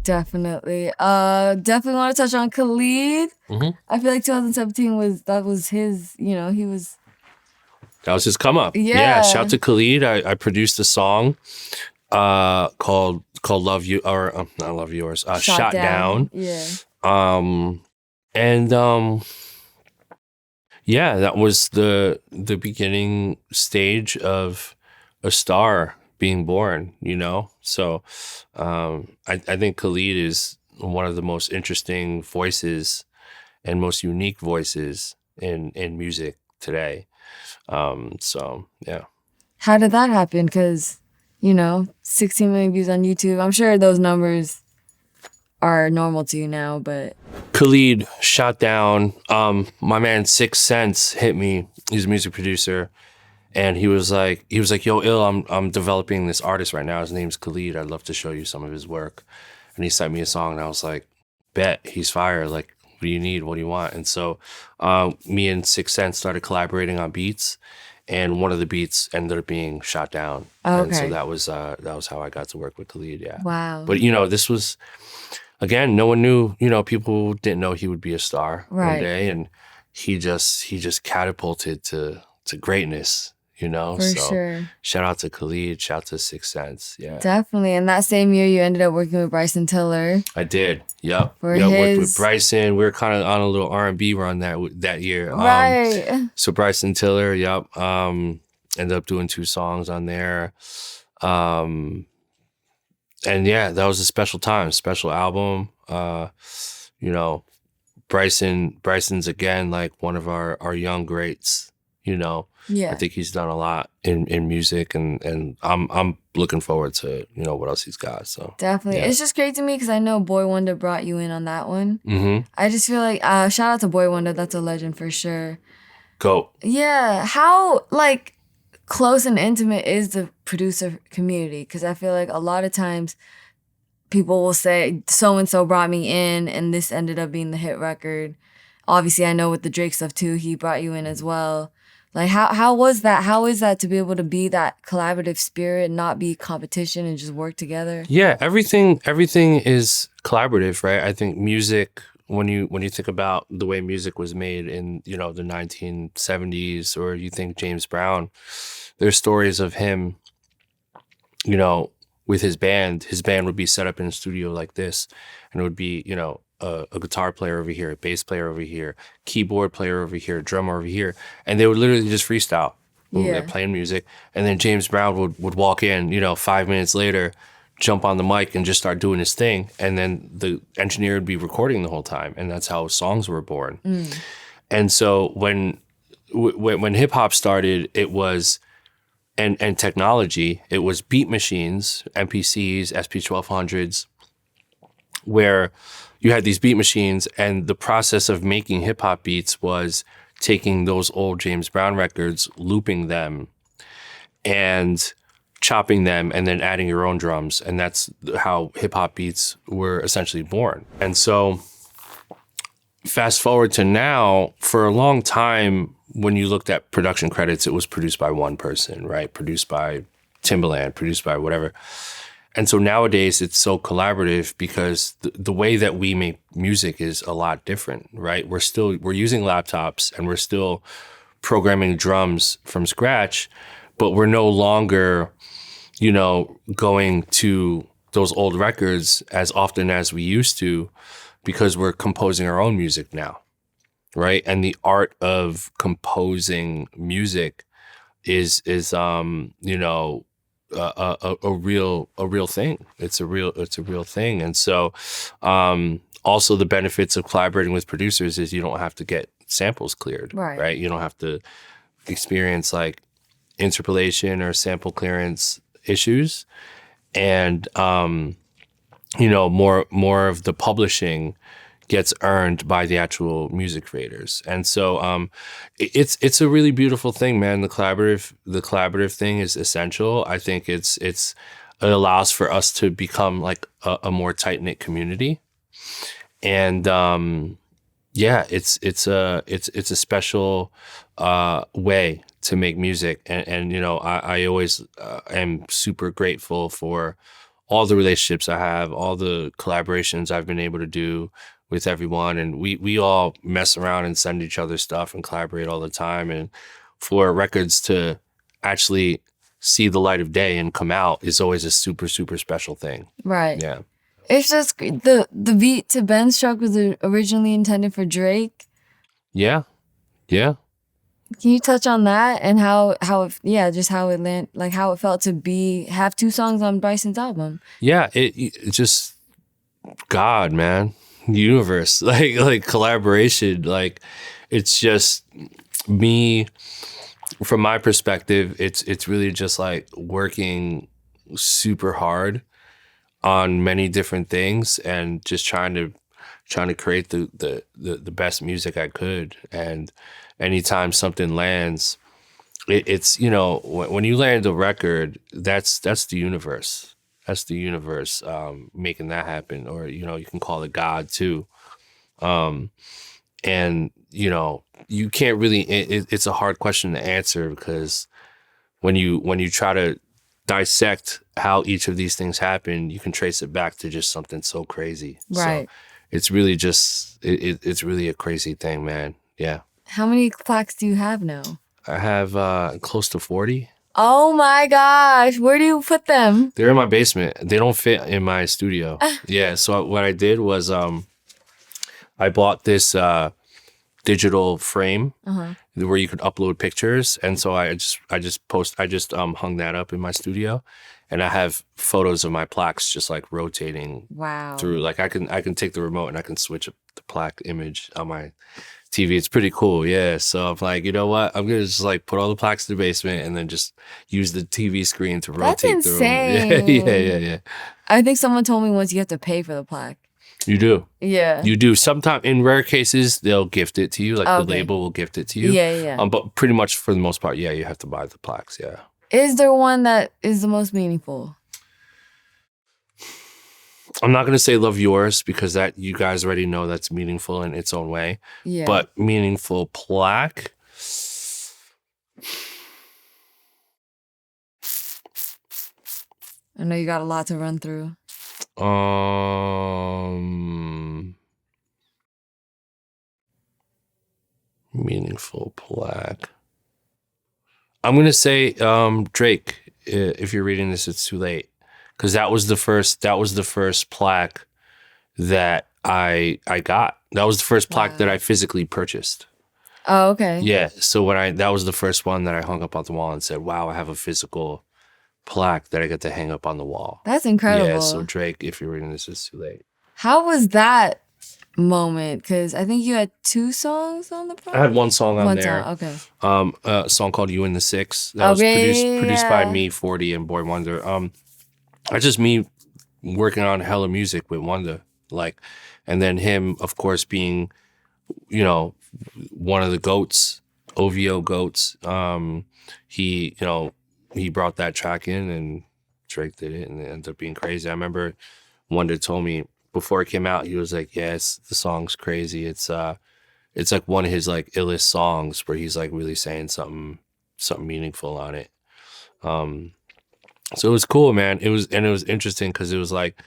Definitely. Definitely want to touch on Khalid. I feel like 2017 was his, That was his come up. Yeah. Shout to Khalid. I produced a song called Love You, or not Love Yours, Shot Down. Yeah. Yeah, that was the beginning stage of a star being born, So I think Khalid is one of the most interesting voices and most unique voices in music today. So yeah. How did that happen? Because, 16 million views on YouTube. I'm sure those numbers are normal to you now, but Khalid, Shot Down. My man Syk Sense hit me. He's a music producer, and he was like, "Yo, I'm developing this artist right now. His name's Khalid. I'd love to show you some of his work." And he sent me a song, and I was like, "Bet, he's fire. Like, what do you need? What do you want?" And so, me and Syk Sense started collaborating on beats, and one of the beats ended up being Shot Down. Okay. And so that was how I got to work with Khalid. Yeah. Wow. But this was. Again, no one knew, people didn't know he would be a star one day, and he just catapulted to greatness, For sure. Shout out to Khalid, shout out to Syk Sense, yeah. Definitely. And that same year, you ended up working with Bryson Tiller. I did, yep. Worked with Bryson. We were kind of on a little R&B run that year. Right. So Bryson Tiller, yep, ended up doing 2 songs on there. And yeah, that was a special time, special album. Bryson's again like one of our young greats. Yeah. I think he's done a lot in music, and I'm looking forward to what else he's got. So definitely, yeah. It's just great to me because I know Boy Wonder brought you in on that one. Mm-hmm. I just feel like shout out to Boy Wonder. That's a legend for sure. Go. Yeah, how close and intimate is the producer community? Because I feel like a lot of times people will say, so-and-so brought me in and this ended up being the hit record. Obviously, I know with the Drake stuff too, he brought you in as well. Like, how was that? How is that to be able to be that collaborative spirit, not be competition and just work together? Yeah, everything is collaborative, right? I think music, when you think about the way music was made in, the 1970s, or you think James Brown, there's stories of him, with his band would be set up in a studio like this, and it would be, a guitar player over here, a bass player over here, keyboard player over here, drummer over here, and they would literally just freestyle. They're playing music, and then James Brown would walk in, 5 minutes later, jump on the mic and just start doing his thing, and then the engineer would be recording the whole time, and that's how songs were born. And so when hip hop started, it was and technology, it was beat machines, MPCs, SP1200s, where you had these beat machines, and the process of making hip hop beats was taking those old James Brown records, looping them, and chopping them, and then adding your own drums. And that's how hip hop beats were essentially born. And so fast forward to now, for a long time, when you looked at production credits, it was produced by one person, right? Produced by Timbaland, produced by whatever. And so nowadays it's so collaborative because the way that we make music is a lot different, right? We're using laptops and we're still programming drums from scratch, but we're no longer, going to those old records as often as we used to, because we're composing our own music now, right? And the art of composing music is a real thing. It's a real thing. And so also the benefits of collaborating with producers is you don't have to get samples cleared, right? You don't have to experience like interpolation or sample clearance issues. And more of the publishing gets earned by the actual music creators. And so it's a really beautiful thing, man. The collaborative thing is essential. I think it allows for us to become like a more tight-knit community. And it's a special way to make music. And I always am super grateful for all the relationships I have, all the collaborations I've been able to do with everyone, and we all mess around and send each other stuff and collaborate all the time. And for records to actually see the light of day and come out is always a super, super special thing. Right. Yeah. It's just the beat to Benz Truck was originally intended for Drake. Yeah. Yeah. Can you touch on that and how it landed, like how it felt to have 2 songs on Bryson's album? Yeah, it just God, man, universe, like collaboration, like it's just me. From my perspective, it's really just like working super hard on many different things and just trying to create the best music I could. And anytime something lands, it's, you know, when you land a record, that's the universe. That's the universe making that happen. Or, you know, you can call it God too. And, you know, you can't really, it's a hard question to answer, because when you try to dissect how each of these things happen, you can trace it back to just something so crazy. Right. So it's really just, it's really a crazy thing, man. Yeah. How many plaques do you have now? I have close to 40. Oh my gosh. Where do you put them? They're in my basement. They don't fit in my studio. Yeah. So what I did was I bought this digital frame where you could upload pictures, and so I just hung that up in my studio, and I have photos of my plaques just like rotating through. Like I can take the remote and I can switch up the plaque image on my TV. It's pretty cool. Yeah. So I'm like, you know what? I'm gonna just like put all the plaques in the basement and then just use the TV screen to rotate through them. Yeah. I think someone told me once you have to pay for the plaque. You do. Yeah. You do. Sometimes, in rare cases, they'll gift it to you. Like the label will gift it to you. Yeah. But pretty much for the most part, yeah, you have to buy the plaques. Yeah. Is there one that is the most meaningful? I'm not going to say Love Yours, because that you guys already know that's meaningful in its own way. Yeah. But meaningful plaque. I know you got a lot to run through. Meaningful plaque. I'm gonna say Drake. If you're reading this, it's too late, because that was the first plaque that I got. That was the first plaque that I physically purchased. Oh, okay. Yeah. So that was the first one that I hung up on the wall and said, "Wow, I have a physical plaque that I get to hang up on the wall." That's incredible. Yeah, so Drake, if you're reading this, it's too late. How was that moment? Because I think you had 2 songs on the project? I had one song on there. Okay. A song called You and the Six. That was produced by me, 40, and Boy Wonder. It's just me working on hella music with Wonder. Like, and then him, of course, being, you know, one of the GOATs, OVO GOATs. He brought that track in and Drake did it, and it ended up being crazy. I remember Wonder told me before it came out, he was like, "Yes, the song's crazy. It's like one of his like illest songs where he's like really saying something meaningful on it." So it was cool, man. It was interesting because it was like,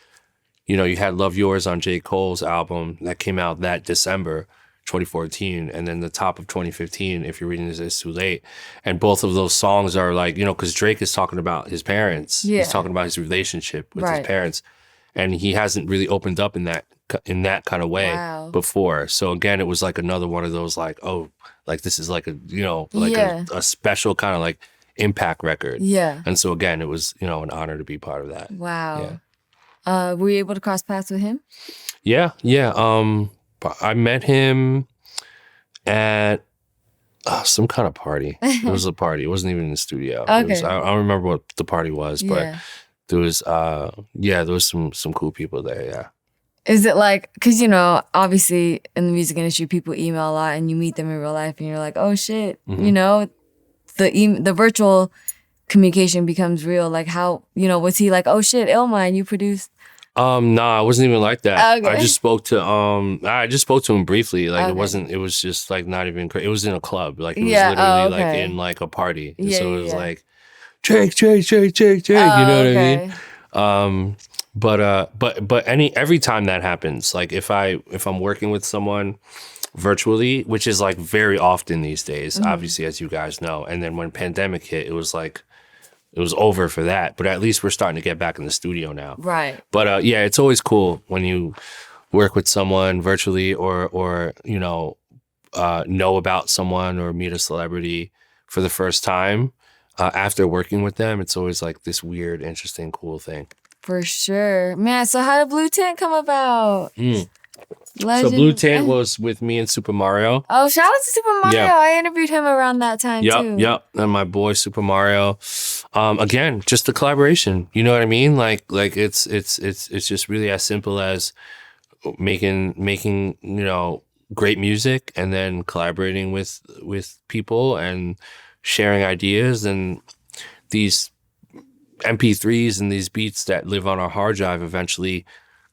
you know, you had Love Yours on J. Cole's album that came out that December 2014, and then the top of 2015, if you're reading this, it's too late. And both of those songs are like, you know, because Drake is talking about his parents. Yeah. He's talking about his relationship with his parents. And he hasn't really opened up in that kind of way before. So again, it was like another one of those like, oh, like this is like a, you know, like a special kind of like impact record. Yeah. And so again, it was, you know, an honor to be part of that. Wow. Yeah. Were you able to cross paths with him? Yeah. I met him at some kind of party. It was a party. It wasn't even in the studio. Okay. I don't remember what the party was, but there was some cool people there. Yeah. Is it like, because, you know, obviously in the music industry, people email a lot and you meet them in real life and you're like, oh shit, you know, the virtual communication becomes real. Like how, you know, was he like, oh shit, Illmind, you produced? Nah, I wasn't even like that. Okay. I just spoke to him briefly. Like it was just like not even it was in a club. Like it was literally like in like a party. So it was like Jake, you know what I mean? but every time that happens, like if I'm working with someone virtually, which is like very often these days, obviously, as you guys know, and then when pandemic hit, it was like it was over for that. But at least we're starting to get back in the studio now. Right. But yeah, it's always cool when you work with someone virtually or know about someone or meet a celebrity for the first time. After working with them, it's always like this weird, interesting, cool thing. For sure. Man, so how did Blue Tint come about? So Blue Tint was with me and Super Mario. Oh, shout out to Super Mario. Yeah. I interviewed him around that time too. Yep. And my boy Super Mario. Again, just a collaboration. You know what I mean? Like it's just really as simple as making great music and then collaborating with people and sharing ideas, and these MP3s and these beats that live on our hard drive eventually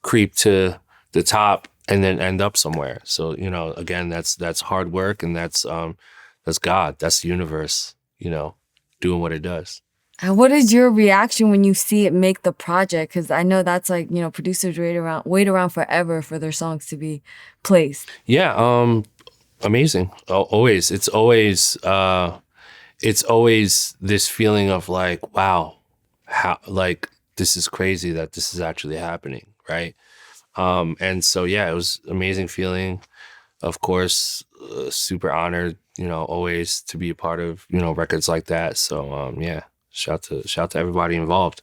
creep to the top and then end up somewhere. So, again, that's hard work, and that's God, that's the universe, doing what it does. And what is your reaction when you see it make the project? Because I know that's like, producers wait around forever for their songs to be placed. Yeah, amazing. Always. It's always this feeling of like, wow, how, like, this is crazy that this is actually happening, right? And so, yeah, it was an amazing feeling. Of course, super honored, always to be a part of, records like that. So, yeah, shout to everybody involved.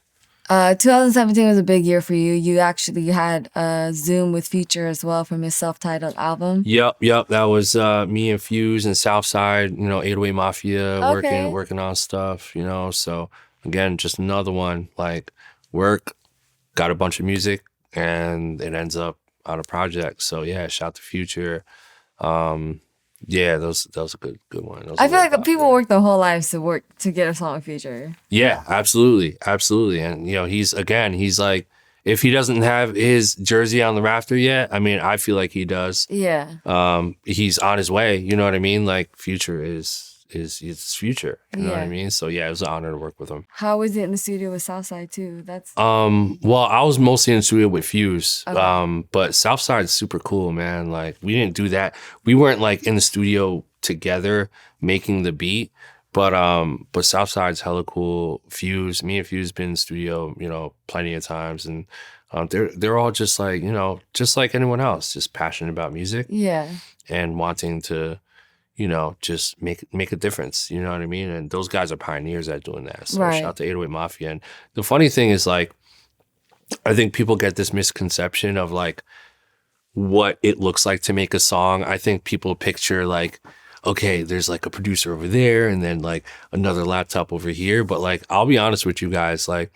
2017 was a big year for you. You actually had Zoom with Future as well from his self-titled album. Yep. That was me and Fuse and Southside, 808 Mafia, working on stuff, So, again, just another one, like, got a bunch of music, and it ends up on a project. So, yeah, shout to Future. Yeah, that was a good one. I feel like people work their whole lives to get a song feature. Yeah, absolutely. And he's like, if he doesn't have his jersey on the rafter yet, I mean, I feel like he does. Yeah. He's on his way. You know what I mean? Like, Future is Future. You know what I mean? So yeah, it was an honor to work with him. How was it in the studio with Southside too? Well, I was mostly in the studio with Fuse. Okay. But Southside's super cool, man. Like, we didn't do that. We weren't like in the studio together making the beat. But Southside's hella cool. Fuse, me and Fuse been in the studio, plenty of times, and they're all just like, just like anyone else, just passionate about music. Yeah. And wanting to, just make a difference. You know what I mean? And those guys are pioneers at doing that. So shout out to 808 Mafia. And the funny thing is, like, I think people get this misconception of like what it looks like to make a song. I think people picture like, okay, there's like a producer over there and then like another laptop over here. But like, I'll be honest with you guys, like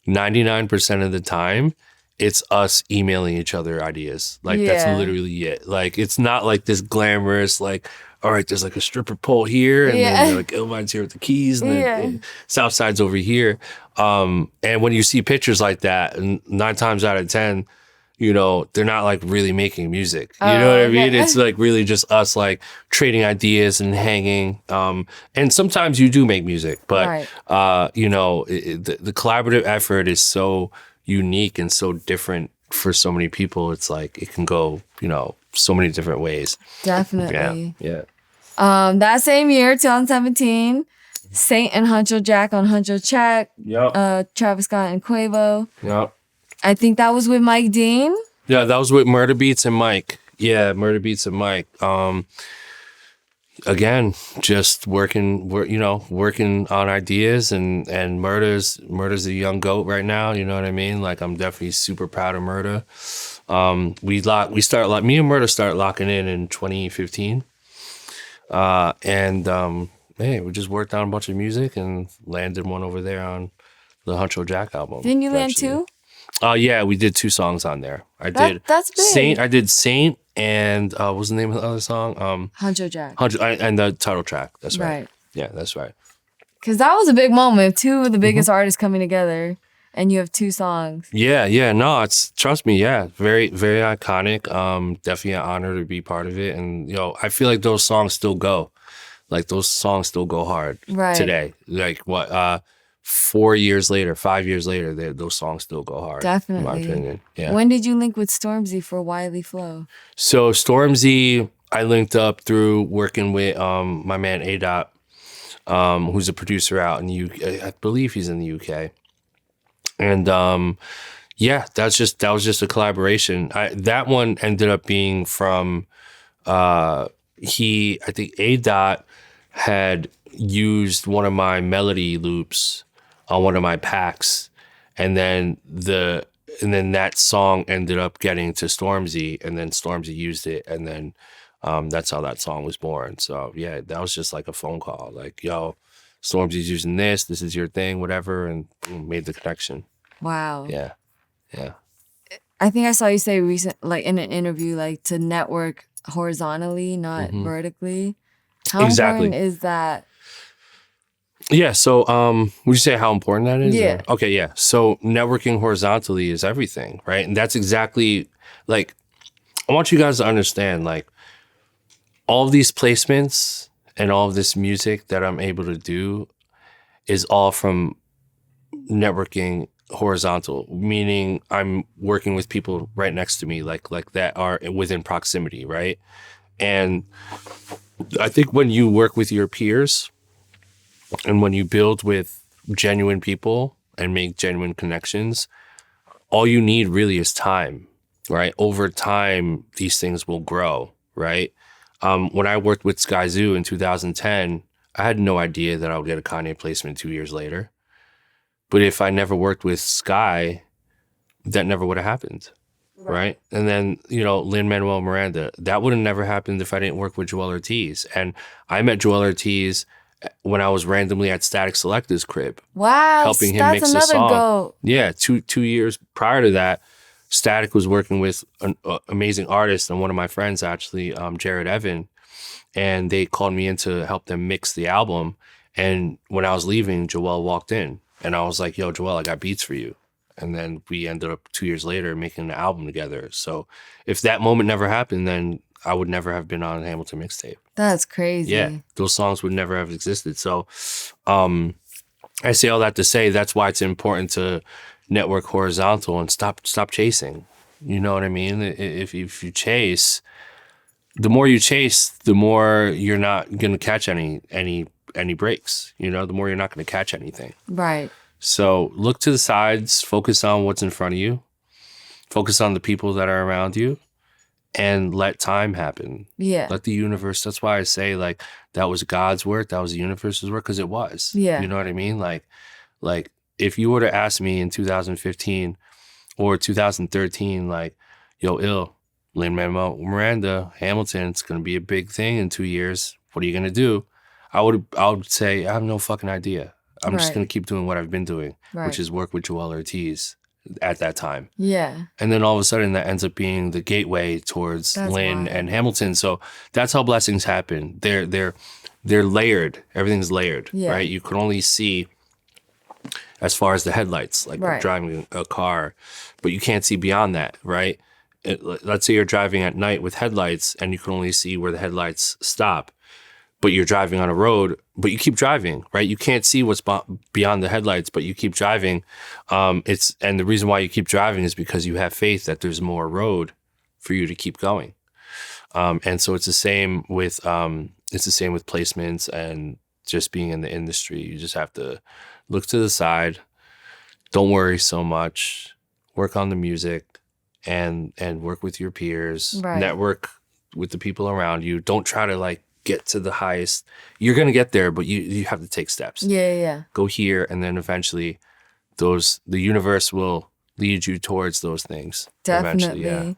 99% of the time, it's us emailing each other ideas. Like, that's literally it. Like, it's not like this glamorous, like, all right, there's like a stripper pole here, and then like Illmind's here with the keys, and then Southside's over here. And when you see pictures like that, and 9 times out of 10, they're not like really making music. You know what I mean? It's like really just us like trading ideas and hanging. And sometimes you do make music, but the collaborative effort is so unique and so different for so many people. It's like it can go, so many different ways. Definitely. Yeah. That same year, 2017, Saint and Honcho Jack on Honcho Jack. Yep. Travis Scott and Quavo. Yep. I think that was with Mike Dean. Yeah, that was with Murda Beatz and Mike. Yeah, Murda Beatz and Mike. Again, just working on ideas, and Murda's a young goat right now. You know what I mean? Like, I'm definitely super proud of Murda. Me and Murda started locking in 2015. Hey, we just worked on a bunch of music and landed one over there on the Honcho Jack album. Didn't you land 2? Yeah, we did 2 songs on there. That's big. Saint. I did Saint, and what was the name of the other song? Honcho Jack. And the title track. That's right. Right. Yeah, that's right. Because that was a big moment. 2 of the biggest artists coming together, and you have 2 songs. Yeah. No, trust me. Yeah, very, very iconic. Definitely an honor to be part of it. And I feel like those songs still go. Like, those songs still go hard today. Like, what 4 years later, 5 years later, those songs still go hard. Definitely. In my opinion. Yeah. When did you link with Stormzy for Wiley Flow? So Stormzy, I linked up through working with my man A Dot, who's a producer out in the UK. I believe he's in the UK. And yeah, that was just a collaboration. That one ended up being from I think A Dot had used one of my melody loops on one of my packs, and then that song ended up getting to Stormzy, and then Stormzy used it, and then that's how that song was born. So yeah, that was just like a phone call, like, yo, Stormzy's using this is your thing, whatever, and boom, made the connection. Wow. Yeah. I think I saw you say like in an interview, like to network horizontally, not vertically. How important is that? Yeah, so would you say how important that is? Yeah. Okay, yeah. So networking horizontally is everything, right? And that's exactly, like, I want you guys to understand, like, all of these placements and all of this music that I'm able to do is all from networking horizontal, meaning I'm working with people right next to me, like that are within proximity, right? And I think when you work with your peers and when you build with genuine people and make genuine connections, all you need really is time, right? Over time, these things will grow, right? When I worked with Sky Zoo in 2010, I had no idea that I would get a Kanye placement 2 years later. But if I never worked with Sky, that never would have happened, right? And then, Lin-Manuel Miranda, that would have never happened if I didn't work with Joel Ortiz. And I met Joel Ortiz when I was randomly at Static Selecta's crib. Wow, helping him that's mix the another song. goat. Yeah, two years prior to that, Static was working with an amazing artist and one of my friends, actually, Jared Evan, and they called me in to help them mix the album. And when I was leaving, Joel walked in. And I was like, yo, Joel, I got beats for you. And then we ended up 2 years later making an album together. So if that moment never happened, then I would never have been on Hamilton Mixtape. That's crazy. Yeah, those songs would never have existed. So I say all that to say that's why it's important to network horizontal and stop chasing. You know what I mean? If you chase, the more you chase, the more you're not going to catch any breaks, the more you're not going to catch anything. Right. So look to the sides, focus on what's in front of you, focus on the people that are around you, and let time happen. Yeah. Let the universe, that's why I say, like, that was God's work, that was the universe's work, because it was. Yeah. You know what I mean? Like if you were to ask me in 2015 or 2013, like, yo, Lin-Manuel Miranda, Hamilton, it's going to be a big thing in 2 years. What are you going to do? I would say, I have no fucking idea. I'm just going to keep doing what I've been doing, which is work with Joel Ortiz at that time. Yeah. And then all of a sudden that ends up being the gateway towards Lin and Hamilton. So that's how blessings happen. They're layered. Everything's layered, right? You can only see as far as the headlights, like driving a car, but you can't see beyond that, right? Let's say you're driving at night with headlights and you can only see where the headlights stop. But you're driving on a road, but you keep driving, right? You can't see what's beyond the headlights, but you keep driving. And the reason why you keep driving is because you have faith that there's more road for you to keep going. And so it's the same with placements and just being in the industry. You just have to look to the side, don't worry so much, work on the music, and work with your peers, network with the people around you. Don't try to get to the highest. You're going to get there, but you have to take steps. Yeah. Go here, and then eventually the universe will lead you towards those things. Definitely. Eventually,